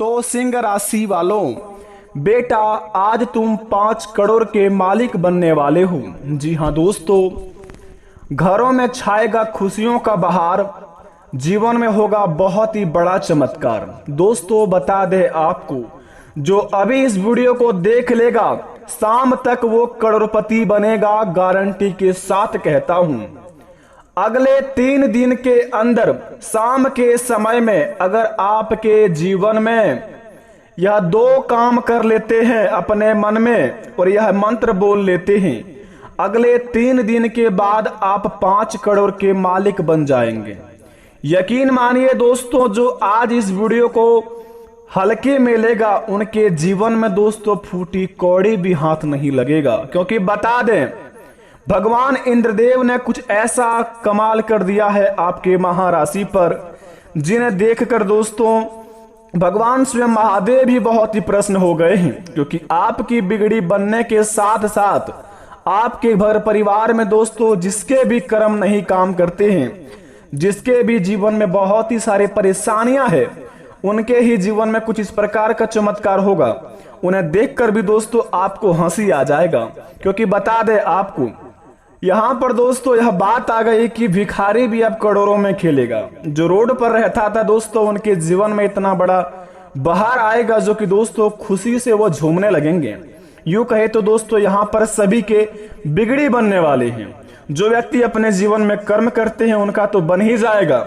तो सिंह राशि वालों, बेटा आज तुम 5 करोड़ के मालिक बनने वाले हो। जी हाँ दोस्तों, घरों में छाएगा खुशियों का बहार, जीवन में होगा बहुत ही बड़ा चमत्कार। दोस्तों बता दे आपको, जो अभी इस वीडियो को देख लेगा शाम तक वो करोड़पति बनेगा, गारंटी के साथ कहता हूं। अगले 3 दिन के अंदर शाम के समय में अगर आपके जीवन में यह 2 काम कर लेते हैं अपने मन में और यह मंत्र बोल लेते हैं, अगले 3 दिन के बाद आप 5 करोड़ के मालिक बन जाएंगे। यकीन मानिए दोस्तों, जो आज इस वीडियो को हल्के में लेगा उनके जीवन में दोस्तों फूटी कौड़ी भी हाथ नहीं लगेगा। क्योंकि बता दें, भगवान इंद्रदेव ने कुछ ऐसा कमाल कर दिया है आपके महाराशि पर, जिन्हें देखकर दोस्तों भगवान स्वयं महादेव भी बहुत ही प्रसन्न हो गए हैं। क्योंकि आपकी बिगड़ी बनने के साथ साथ आपके घर परिवार में दोस्तों जिसके भी कर्म नहीं काम करते हैं, जिसके भी जीवन में बहुत ही सारी परेशानियां हैं, उनके ही जीवन में कुछ इस प्रकार का चमत्कार होगा। उन्हें देखकर भी दोस्तों आपको हंसी आ जाएगा। क्योंकि बता दे आपको, यहां पर दोस्तों यह बात आ गई कि भिखारी भी अब करोड़ों में खेलेगा। जो रोड पर रहता था दोस्तों, उनके जीवन में इतना बड़ा बहार आएगा जो कि दोस्तों खुशी से वो झूमने लगेंगे। यूं कहे तो दोस्तों यहां पर सभी के बिगड़ी बनने वाले हैं। जो व्यक्ति अपने जीवन में कर्म करते हैं उनका तो बन ही जाएगा,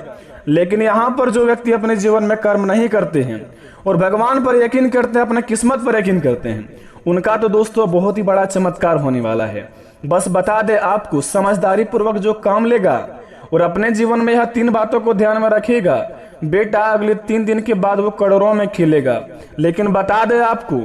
लेकिन यहाँ पर जो व्यक्ति अपने जीवन में कर्म नहीं करते हैं और भगवान पर यकीन करते हैं, अपने किस्मत पर यकीन करते हैं, उनका तो दोस्तों बहुत ही बड़ा चमत्कार होने वाला है। बस बता दे आपको, समझदारी पूर्वक जो काम लेगा और अपने जीवन में यह 3 बातों को ध्यान में रखेगा, बेटा अगले 3 दिन के बाद वो करोड़ों में खेलेगा। लेकिन बता दे आपको,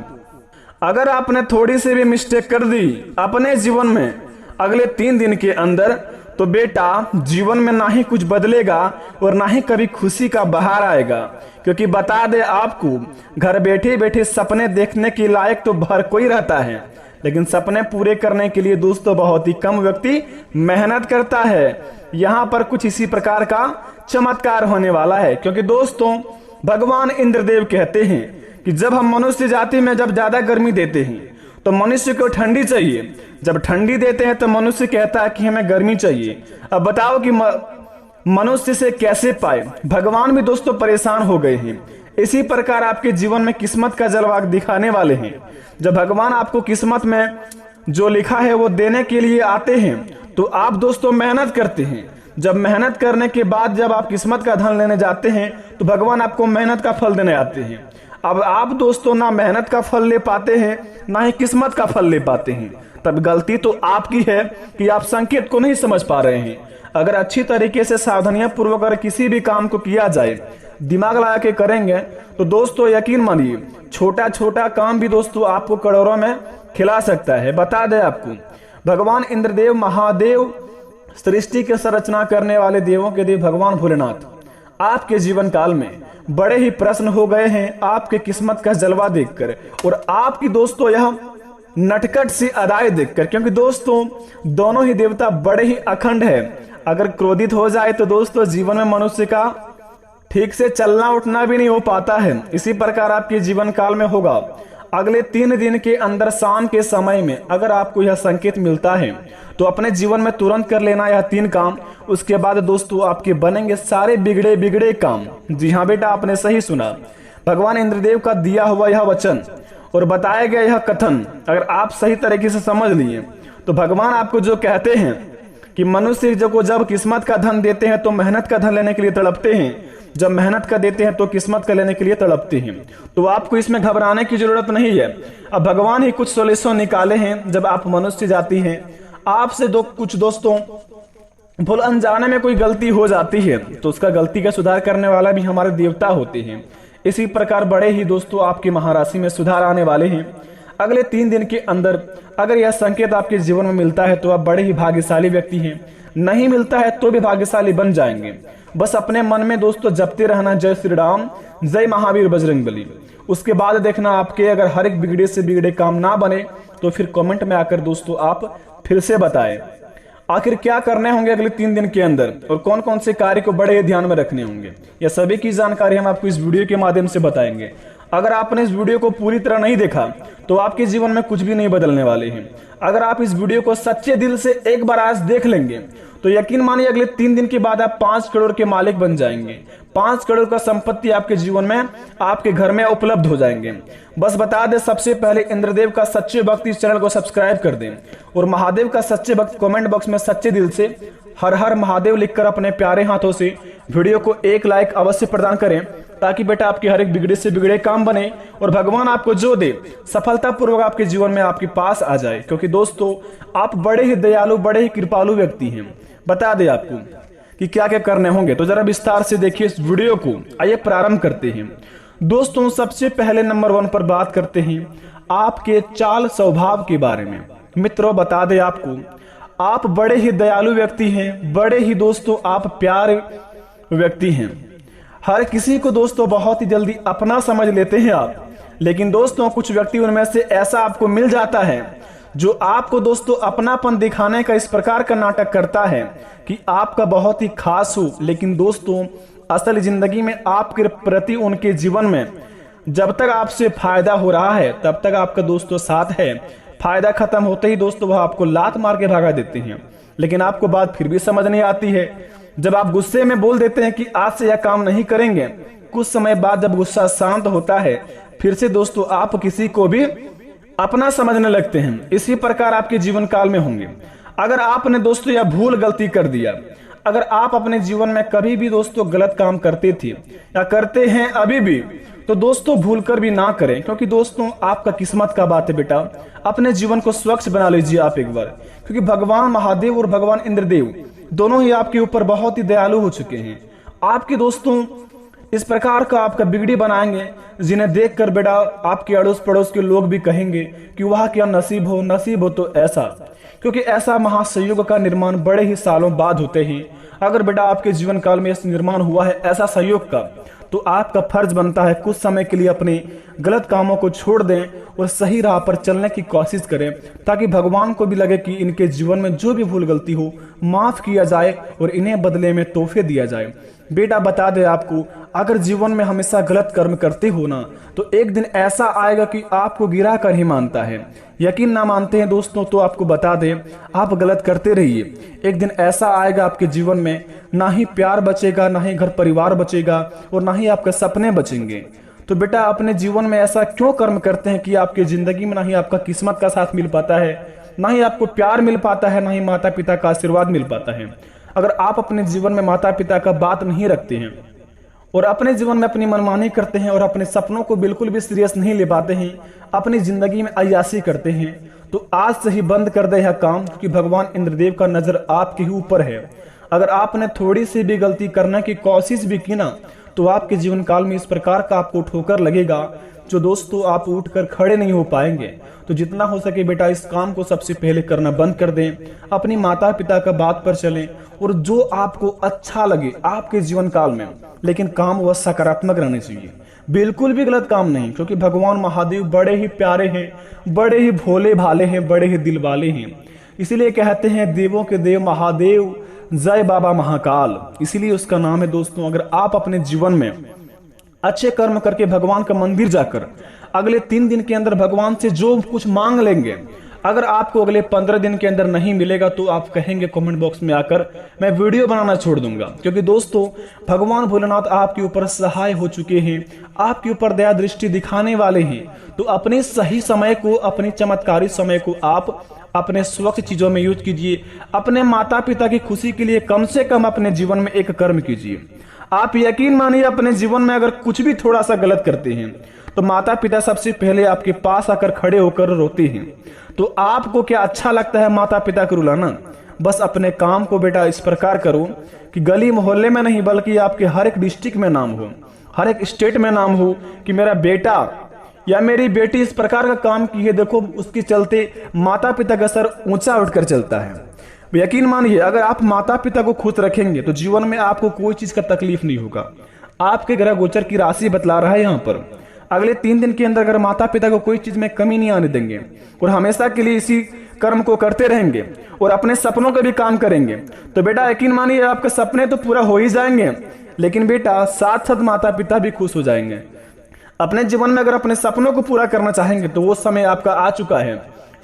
अगर आपने थोड़ी सी भी मिस्टेक कर दी अपने जीवन में अगले 3 दिन के अंदर, तो बेटा जीवन में ना ही कुछ बदलेगा और ना ही कभी खुशी का बहार आएगा। क्योंकि बता दे आपको, घर बैठे बैठे सपने देखने के लायक तो हर कोई रहता है, लेकिन सपने पूरे करने के लिए दोस्तों बहुत ही कम व्यक्ति मेहनत करता है। यहाँ पर कुछ इसी प्रकार का चमत्कार होने वाला है। क्योंकि दोस्तों भगवान इंद्रदेव कहते हैं कि जब हम मनुष्य जाति में जब ज्यादा गर्मी देते हैं तो मनुष्य को ठंडी चाहिए, जब ठंडी देते हैं तो मनुष्य कहता है कि हमें गर्मी चाहिए। अब बताओ कि मनुष्य से कैसे पाए? भगवान भी दोस्तों परेशान हो गए हैं। इसी प्रकार आपके जीवन में किस्मत का जलवा दिखाने वाले हैं। जब भगवान आपको किस्मत में जो लिखा है वो देने के लिए आते हैं तो आप दोस्तों मेहनत करते हैं। जब मेहनत करने के बाद जब आप किस्मत का धन लेने जाते हैं तो भगवान आपको मेहनत का फल देने आते हैं। अब आप दोस्तों ना मेहनत का फल ले पाते हैं, ना ही किस्मत का फल ले पाते हैं। तब गलती तो आपकी है कि आप संकेत को नहीं समझ पा रहे हैं। अगर अच्छी तरीके से सावधानियां पूर्वक अगर किसी भी काम को किया जाए, दिमाग लगा के करेंगे, तो दोस्तों यकीन मानिए छोटा छोटा काम भी दोस्तों आपको करोड़ों में खिला सकता है। बता दे आपको, भगवान इंद्रदेव महादेव सृष्टि की संरचना करने वाले देवों के देव भगवान भोलेनाथ आपके जीवन काल में बड़े ही प्रसन्न हो गए हैं आपके किस्मत का जलवा देखकर और आपकी दोस्तों यह नटखट सी अदाएं देखकर। क्योंकि दोस्तों दोनों ही देवता बड़े ही अखंड है। अगर क्रोधित हो जाए तो दोस्तों जीवन में मनुष्य का ठीक से चलना उठना भी नहीं हो पाता है। इसी प्रकार आपके जीवन काल में होगा। अगले 3 दिन के अंदर शाम के समय में अगर आपको यह संकेत मिलता है तो अपने जीवन में तुरंत कर लेना यह 3 काम। उसके बाद दोस्तों आपके बनेंगे सारे बिगड़े बिगड़े काम। जी हाँ बेटा, आपने सही सुना। भगवान इंद्रदेव का दिया हुआ यह वचन और बताया गया यह कथन अगर आप सही तरीके से समझ लिए तो भगवान आपको जो कहते हैं कि मनुष्य जब किस्मत का धन देते हैं तो मेहनत का धन लेने के लिए तड़पते हैं, जब मेहनत का देते हैं तो किस्मत का लेने के लिए तड़पते हैं। तो आपको इसमें घबराने की जरूरत नहीं है। अब भगवान ही कुछ सोल्यूशन निकाले हैं। जब आप मनुष्य जाती हैं, आपसे कुछ दोस्तों भूल अनजाने में कोई गलती हो जाती है तो उसका गलती का सुधार करने वाला भी हमारे देवता होते हैं। इसी प्रकार बड़े ही दोस्तों आपकी महाराशि में सुधार आने वाले हैं। अगले 3 दिन के अंदर अगर यह संकेत आपके जीवन में मिलता है तो आप बड़े ही भाग्यशाली व्यक्ति हैं, नहीं मिलता है तो भी भाग्यशाली बन जाएंगे। बस अपने मन में दोस्तों जपते रहना जय श्री राम, जय महावीर बजरंगबली। उसके बाद देखना आपके अगर हर एक बिगड़े से बिगड़े काम ना बने तो फिर कमेंट में आकर दोस्तों आप फिर से बताएं आखिर क्या करने होंगे अगले 3 दिन के अंदर और कौन कौन से कार्य को बड़े ध्यान में रखने होंगे। यह सभी की जानकारी हम आपको इस वीडियो के माध्यम से बताएंगे। अगर आपने इस वीडियो को पूरी तरह नहीं देखा तो आपके जीवन में कुछ भी नहीं बदलने वाले हैं। अगर आप इस वीडियो को सच्चे दिल से एक बार आज देख लेंगे तो यकीन मानिए अगले 3 दिन के बाद आप 5 करोड़ के मालिक बन जाएंगे। 5 करोड़ का संपत्ति आपके जीवन में, आपके घर में उपलब्ध हो जाएंगे। बस बता दें, सबसे पहले इंद्रदेव का सच्चे भक्त इस चैनल को सब्सक्राइब कर दें और महादेव का सच्चे भक्त कमेंट बॉक्स में सच्चे दिल से हर हर महादेव लिखकर अपने प्यारे हाथों से वीडियो को एक लाइक अवश्य प्रदान करें, ताकि बेटा आपके हर एक बिगड़े से बिगड़े काम बने और भगवान आपको जो दे सफलतापूर्वक आपके जीवन में आपके पास आ जाए। क्योंकि दोस्तों आप बड़े ही दयालु, बड़े ही कृपालु व्यक्ति हैं। बता दें आपको कि क्या क्या करने होंगे, तो जरा विस्तार से देखिए इस वीडियो को। आइए प्रारंभ करते हैं। दोस्तों सबसे पहले नंबर 1 पर बात करते हैं आपके चाल स्वभाव के बारे में। मित्रों बता दें आपको, आप बड़े ही दयालु व्यक्ति हैं, बड़े ही दोस्तों आप प्यारे व्यक्ति हैं। हर किसी को दोस्तों बहुत ही जल्दी अपना समझ लेते हैं आप, लेकिन दोस्तों कुछ व्यक्ति उनमें से ऐसा आपको मिल जाता है जो आपको दोस्तों अपनापन दिखाने का इस प्रकार का नाटक करता है कि आपका बहुत ही खास हो, लेकिन दोस्तों असल जिंदगी में आपके प्रति उनके जीवन में जब तक आपसे फायदा हो रहा है तब तक आपका दोस्तों साथ है। फायदा खत्म होते ही दोस्तों वह आपको लात मार के भगा देते हैं। लेकिन आपको बात फिर भी समझ नहीं आती है। जब आप गुस्से में बोल देते हैं कि आज से यह काम नहीं करेंगे, कुछ समय बाद जब गुस्सा शांत होता है फिर से दोस्तों आप किसी को भी अपना समझने लगते हैं। इसी प्रकार आपके जीवन काल में होंगे। अगर आपने दोस्तों यह भूल गलती कर दिया, अगर आप अपने जीवन में कभी भी दोस्तों गलत काम करते थे या करते हैं अभी भी, तो दोस्तों भूल कर भी ना करें, क्योंकि दोस्तों आपका किस्मत का बात है बेटा। अपने जीवन को स्वच्छ बना लीजिए आप एक बार, क्योंकि भगवान महादेव और भगवान इंद्रदेव दोनों ही आपके ऊपर बहुत ही दयालु हो चुके हैं। आपके दोस्तों इस प्रकार का आपका बिगड़ी बनाएंगे जिन्हें देखकर बेटा आपके अड़ोस पड़ोस के लोग भी कहेंगे कि वाह क्या नसीब हो तो ऐसा। क्योंकि ऐसा महासंयोग का निर्माण बड़े ही सालों बाद होते हैं। अगर बेटा आपके जीवन काल में इस निर्माण हुआ है ऐसा संयोग का, तो आपका फर्ज बनता है कुछ समय के लिए अपने गलत कामों को छोड़ दें और सही राह पर चलने की कोशिश करें, ताकि भगवान को भी लगे कि इनके जीवन में जो भी भूल गलती हो माफ किया जाए और इन्हें बदले में तोहफे दिया जाए। बेटा बता दे आपको, अगर जीवन में हमेशा गलत कर्म करते हो ना, तो एक दिन ऐसा आएगा कि आपको गिरा कर ही मानता है। यकीन ना मानते हैं दोस्तों तो आपको बता दें, आप गलत करते रहिए। एक दिन ऐसा आएगा आपके जीवन में ना ही प्यार बचेगा, ना ही घर परिवार बचेगा और ना ही आपके सपने बचेंगे। तो बेटा अपने जीवन में ऐसा क्यों कर्म करते हैं कि आपकी जिंदगी में ना ही आपका किस्मत का साथ मिल पाता है, ना ही आपको प्यार मिल पाता है, ना ही माता पिता का आशीर्वाद मिल पाता है। अगर आप अपने जीवन में माता पिता का बात नहीं रखते हैं और अपने जीवन में अपनी मनमानी करते हैं और अपने सपनों को बिल्कुल भी सीरियस नहीं ले पाते हैं, अपनी जिंदगी में अय्याशी करते हैं, तो आज से ही बंद कर दे यह काम, क्योंकि भगवान इंद्रदेव का नजर आपके ही ऊपर है। अगर आपने थोड़ी सी भी गलती करने की कोशिश भी की ना, तो आपके जीवन काल में इस प्रकार का आपको ठोकर लगेगा जो दोस्तों आप उठकर खड़े नहीं हो पाएंगे। तो जितना हो सके बेटा इस काम को सबसे पहले करना बंद कर दें, अपनी माता पिता का बात पर चलें और जो आपको अच्छा लगे आपके जीवन काल में, लेकिन काम वह सकारात्मक रहने चाहिए, बिल्कुल भी गलत काम नहीं। क्योंकि भगवान महादेव बड़े ही प्यारे हैं, बड़े ही भोले भाले हैं, बड़े ही दिल वाले हैं। इसीलिए कहते हैं देवों के देव महादेव, जय बाबा महाकाल, इसीलिए उसका नाम है। दोस्तों अगर आप अपने जीवन में अच्छे कर्म करके भगवान का मंदिर जाकर अगले 3 दिन के अंदर भगवान से जो कुछ मांग लेंगे, अगर आपको अगले 15 दिन के अंदर नहीं मिलेगा तो आप कहेंगे कमेंट बॉक्स में आकर मैं वीडियो बनाना छोड़ दूंगा। क्योंकि दोस्तों भगवान भोलेनाथ आपके ऊपर सहाय हो चुके हैं, आपके ऊपर दया दृष्टि दिखाने वाले हैं। तो अपने सही समय को, अपनी चमत्कारी समय को आप अपने स्वच्छ चीजों में यूज कीजिए। अपने माता पिता की खुशी के लिए कम से कम अपने जीवन में एक कर्म कीजिए। आप यकीन मानिए अपने जीवन में अगर कुछ भी थोड़ा सा गलत करते हैं तो माता पिता सबसे पहले आपके पास आकर खड़े होकर रोते हैं। तो आपको क्या अच्छा लगता है माता पिता को रुलाना? बस अपने काम को बेटा इस प्रकार करो कि गली मोहल्ले में नहीं बल्कि आपके हर एक डिस्ट्रिक्ट में नाम हो, हर एक स्टेट में नाम हो कि मेरा बेटा या मेरी बेटी इस प्रकार का काम की है, देखो उसके चलते माता पिता का सर ऊंचा उठकर चलता है। यकीन मानिए अगर आप माता पिता को खुश रखेंगे तो जीवन में आपको कोई चीज का तकलीफ नहीं होगा। आपके ग्रह गोचर की राशि बतला रहा है यहाँ पर, अगले 3 दिन के अंदर अगर माता पिता को कोई चीज में कमी नहीं आने देंगे और हमेशा के लिए इसी कर्म को करते रहेंगे और अपने सपनों का भी काम करेंगे, तो बेटा यकीन मानिए आपके सपने तो पूरा हो ही जाएंगे, लेकिन बेटा साथ साथ माता पिता भी खुश हो जाएंगे। अपने जीवन में अगर अपने सपनों को पूरा करना चाहेंगे तो वो समय आपका आ चुका है।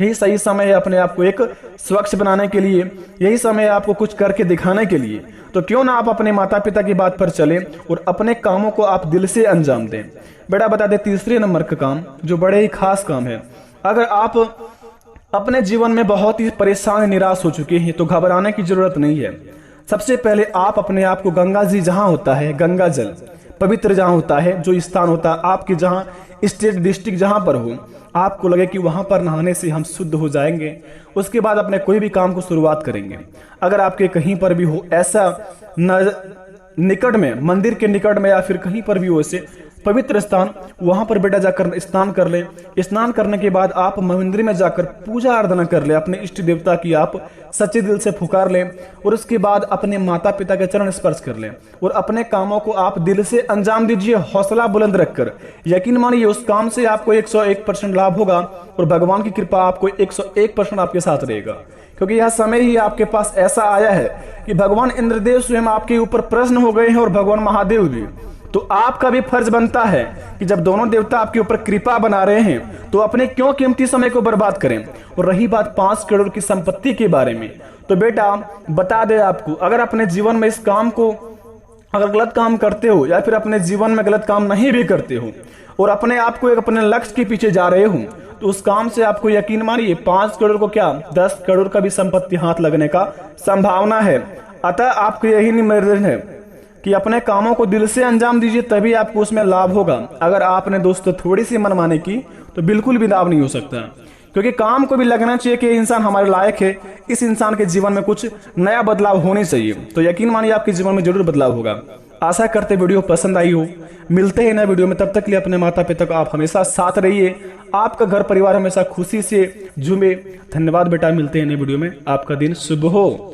यही सही समय है अपने आप को एक स्वच्छ बनाने के लिए, यही समय है आपको कुछ करके दिखाने के लिए। तो क्यों ना आप अपने माता पिता की बात पर चलें और अपने कामों को आप दिल से अंजाम दें। बेटा बता दे तीसरे नंबर का काम जो बड़े ही खास काम है। अगर आप अपने जीवन में बहुत ही परेशान निराश हो चुके हैं तो घबराने की जरूरत नहीं है। सबसे पहले आप अपने आप को गंगा जी जहां होता है, गंगा जल पवित्र जहां होता है, जो स्थान होता है आपके जहां स्टेट डिस्ट्रिक्ट जहां पर हो, आपको लगे कि वहां पर नहाने से हम शुद्ध हो जाएंगे, उसके बाद अपने कोई भी काम को शुरुआत करेंगे। अगर आपके कहीं पर भी हो ऐसा निकट में, मंदिर के निकट में या फिर कहीं पर भी हो ऐसे पवित्र स्थान, वहां पर बेटा जाकर स्नान कर ले। स्नान करने के बाद आप मंदिर में जाकर पूजा आराधना कर ले, अपने इष्ट देवता की आप सच्चे दिल से पुकार ले और उसके बाद अपने माता पिता के चरण स्पर्श कर ले और अपने कामों को आप दिल से अंजाम दीजिए, हौसला बुलंद रखकर। यकीन मानिए उस काम से आपको 101% लाभ होगा और भगवान की कृपा आपको 101% आपके साथ रहेगा, क्योंकि यह समय ही आपके पास ऐसा आया है कि भगवान इंद्रदेव स्वयं आपके ऊपर प्रसन्न हो गए हैं और भगवान महादेव भी। तो आपका भी फर्ज बनता है कि जब दोनों देवता आपके ऊपर कृपा बना रहे हैं तो अपने क्यों कीमती समय को बर्बाद करें। और रही बात 5 करोड़ की संपत्ति के बारे में, तो बेटा बता दे आपको, अगर अपने जीवन में इस काम को अगर गलत काम करते हो या फिर अपने जीवन में गलत काम नहीं भी करते हो और अपने आप को एक अपने लक्ष्य के पीछे जा रहे हो, तो उस काम से आपको यकीन मानिए 5 करोड़ को क्या 10 करोड़ का भी संपत्ति हाथ लगने का संभावना है। अतः आपको यही निवेदन है कि अपने कामों को दिल से अंजाम दीजिए, तभी आपको उसमें लाभ होगा। अगर आपने दोस्तों थोड़ी सी मनमानी की तो बिल्कुल भी लाभ नहीं हो सकता, क्योंकि काम को भी लगना चाहिए कि इंसान हमारे लायक है, इस इंसान के जीवन में कुछ नया बदलाव होने चाहिए। तो यकीन मानिए आपके जीवन में जरूर बदलाव होगा। आशा करते वीडियो पसंद आई हो। मिलते हैं नए वीडियो में, तब तक के लिए अपने माता पिता को आप हमेशा साथ रहिए, आपका घर परिवार हमेशा खुशी से झूमे। धन्यवाद बेटा, मिलते हैं नए वीडियो में, आपका दिन शुभ हो।